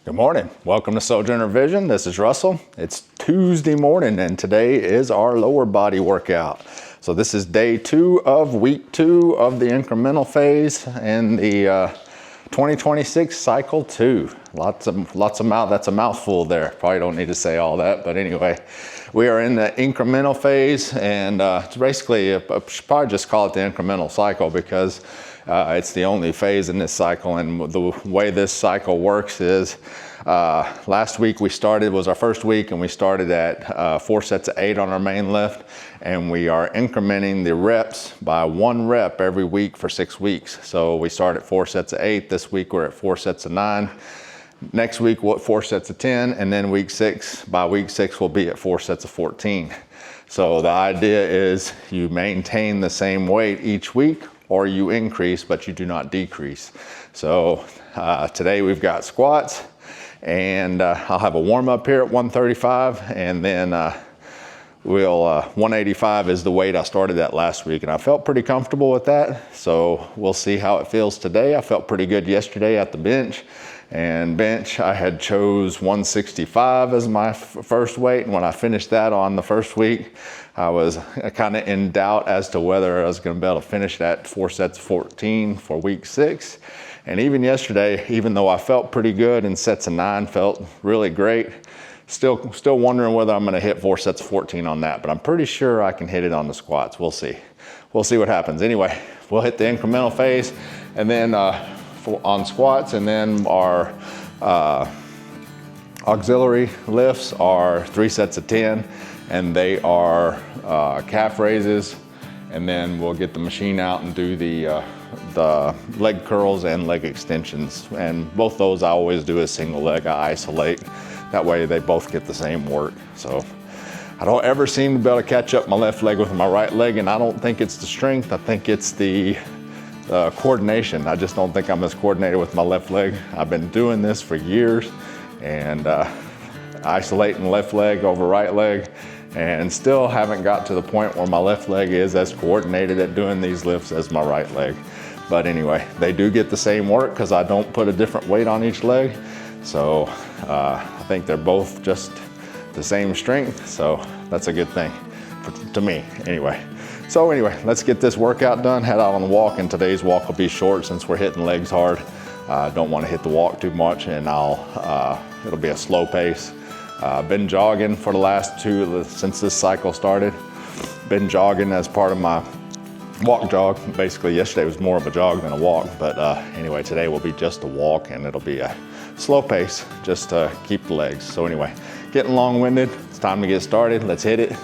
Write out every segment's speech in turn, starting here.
Good morning. Welcome to Sojourner Vision. This is Russell. It's Tuesday morning and today is our lower body workout. So this is day 2 of week 2 of the incremental phase and the 2026 cycle 2. That's a mouthful there. Probably don't need to say all that, but anyway, we are in the incremental phase, and it's basically, I should probably just call it the incremental cycle because it's the only phase in this cycle. And the way this cycle works is last week was our first week, and we started at 4 sets of 8 on our main lift, and we are incrementing the reps by 1 rep every week for 6 weeks. So we start at 4 sets of 8. This week we're at 4 sets of 9. Next week we'll at 4 sets of 10, and then by week 6 we'll be at 4 sets of 14. So the idea is you maintain the same weight each week, or you increase, but you do not decrease. So today we've got squats, and I'll have a warm up here at 135, and then 185 is the weight I started at last week, and I felt pretty comfortable with that. So we'll see how it feels today. I felt pretty good yesterday at the bench, and bench I had chose 165 as my first weight, and when I finished that on the first week, I was kind of in doubt as to whether I was going to be able to finish that 4 sets of 14 for week 6. And even yesterday, even though I felt pretty good in sets of 9, felt really great, still wondering whether I'm going to hit 4 sets of 14 on that, but I'm pretty sure I can hit it on the squats. We'll see what happens. Anyway, we'll hit the incremental phase, and then on squats, and then our auxiliary lifts are 3 sets of 10, and they are calf raises, and then we'll get the machine out and do the leg curls and leg extensions. And both those I always do a single leg. I isolate. That way they both get the same work. So I don't ever seem to be able to catch up my left leg with my right leg, and I don't think it's the strength. I think it's the coordination. I just don't think I'm as coordinated with my left leg. I've been doing this for years, and isolating left leg over right leg, and still haven't got to the point where my left leg is as coordinated at doing these lifts as my right leg. But anyway, they do get the same work because I don't put a different weight on each leg. So I think they're both just the same strength. So that's a good thing to me anyway. So anyway, let's get this workout done, head out on the walk, and today's walk will be short since we're hitting legs hard. I don't want to hit the walk too much, and it'll be a slow pace. Been jogging for the last since this cycle started. Been jogging as part of my walk jog. Basically yesterday was more of a jog than a walk, but anyway, today will be just a walk, and it'll be a slow pace just to keep the legs. So anyway, getting long-winded, it's time to get started. Let's hit it.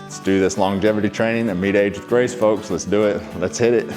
Let's do this longevity training and meet age with grace, folks. Let's do it. Let's hit it.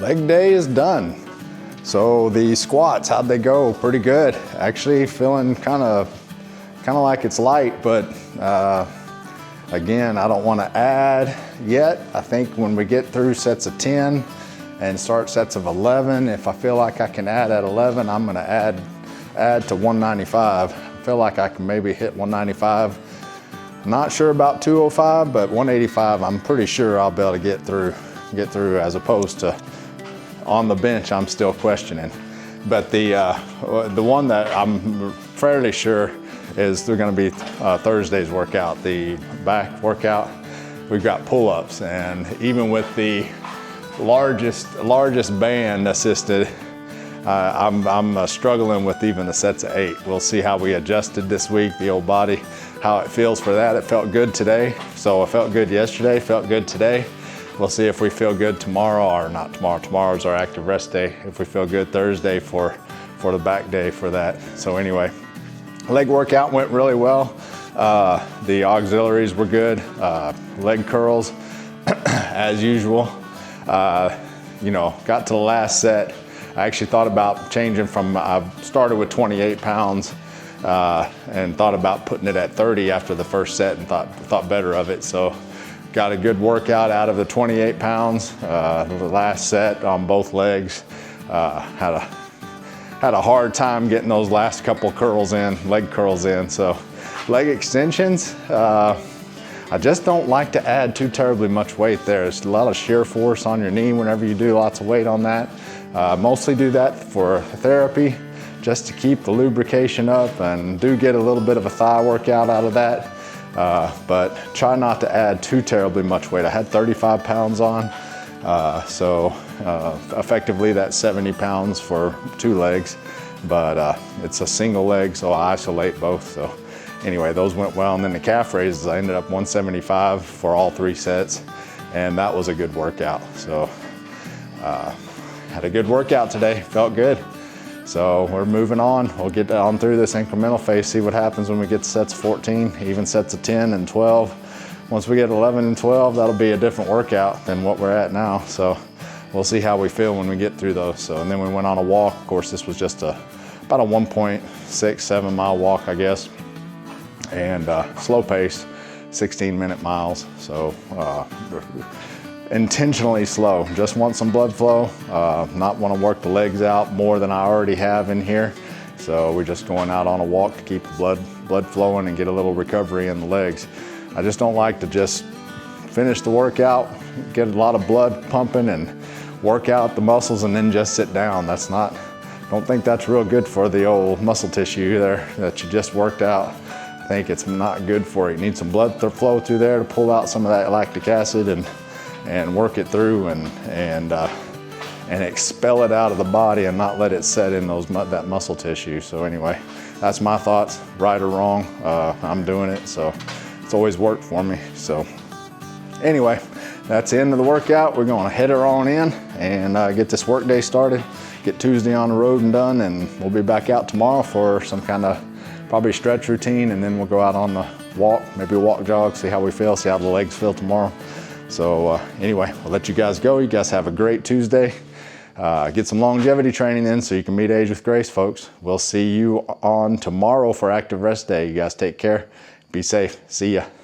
leg day is done. So the squats, how'd they go? Pretty good. Actually feeling kind of like it's light, but again, I don't want to add yet. I think when we get through sets of 10 and start sets of 11, if I feel like I can add at 11, I'm gonna add to 195. I feel like I can maybe hit 195. Not sure about 205, but 185, I'm pretty sure I'll be able to get through, as opposed to on the bench, I'm still questioning. But the one that I'm fairly sure is they're gonna be Thursday's workout, the back workout. We've got pull-ups, and even with the largest band assisted, I'm struggling with even the sets of 8. We'll see how we adjusted this week, the old body, how it feels for that. It felt good today, so it felt good yesterday, felt good today. We'll see if we feel good tomorrow, or not tomorrow. Tomorrow's our active rest day. If we feel good Thursday for the back day for that. So anyway, leg workout went really well. The auxiliaries were good. Leg curls, as usual. You know, got to the last set. I actually thought about changing from, I started with 28 pounds and thought about putting it at 30 after the first set, and thought better of it. So got a good workout out of the 28 pounds. The last set on both legs. Had a hard time getting those last couple curls in, leg curls in. So leg extensions, I just don't like to add too terribly much weight there. There's a lot of shear force on your knee whenever you do lots of weight on that. Mostly do that for therapy, just to keep the lubrication up, and do get a little bit of a thigh workout out of that. But try not to add too terribly much weight. I had 35 pounds on, so effectively that's 70 pounds for 2 legs, but it's a single leg, so I isolate both. So anyway, those went well. And then the calf raises, I ended up 175 for all 3 sets, and that was a good workout. So had a good workout today, felt good. So we're moving on. We'll get on through this incremental phase, see what happens when we get to sets of 14, even sets of 10 and 12. Once we get 11 and 12, that'll be a different workout than what we're at now. So we'll see how we feel when we get through those. So, and then we went on a walk. Of course, this was just about a 1.67 mile walk, I guess. And slow pace, 16-minute miles. So intentionally slow, just want some blood flow, not want to work the legs out more than I already have in here. So we're just going out on a walk to keep the blood flowing and get a little recovery in the legs. I just don't like to just finish the workout, get a lot of blood pumping and work out the muscles and then just sit down. Don't think that's real good for the old muscle tissue there that you just worked out. I think it's not good for you. You need some blood flow through there to pull out some of that lactic acid and work it through and expel it out of the body and not let it set in that muscle tissue. So anyway, that's my thoughts, right or wrong. I'm doing it, so it's always worked for me. So anyway, that's the end of the workout. We're gonna head her on in and get this work day started, get Tuesday on the road and done, and we'll be back out tomorrow for some kind of probably stretch routine, and then we'll go out on the walk, maybe a walk jog, see how we feel, see how the legs feel tomorrow. So anyway, we'll let you guys go. You guys have a great Tuesday. Get some longevity training in so you can meet age with grace, folks. We'll see you on tomorrow for active rest day. You guys take care. Be safe. See ya.